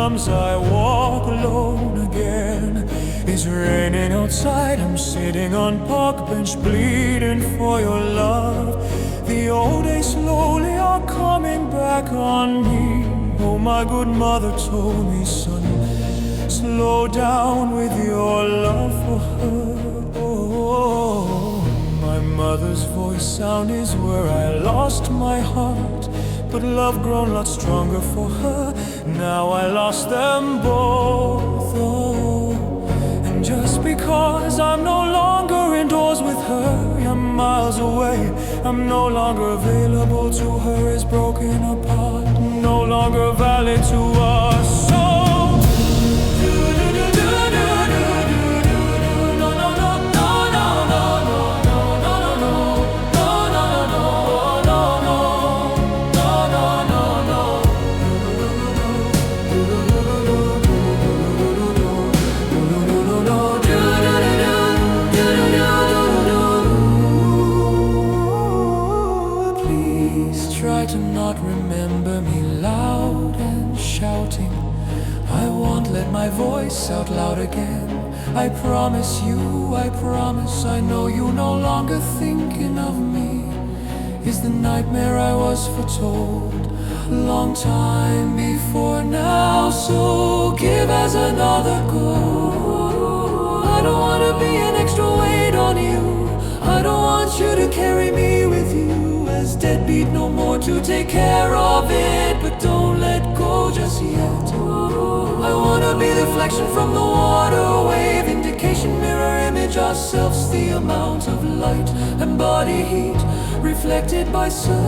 comes, I walk alone again. It's raining outside, I'm sitting on park bench, bleeding for your love. The old days slowly are coming back on me. Oh, my good mother told me, son, slow down with your love for her. Oh, my mother's voice sound is where I lost my heart, but love grown lots stronger for her. Now I lost them both. Oh, and just because I'm no longer indoors with her, I'm miles away, I'm no longer available to her, is broken apart, no longer valid to us. So try to not remember me loud and shouting. I won't let my voice out loud again. I promise you, I promise. I know you no longer thinking of me. Is the nightmare I was foretold a long time before now. So give as another go. I don't want to be an extra weight on you. I don't want you to carry me with you. Deadbeat no more to take care of it, but don't let go just yet. I wanna be the reflection from the water wave, indication, mirror image ourselves, the amount of light and body heat reflected by surface.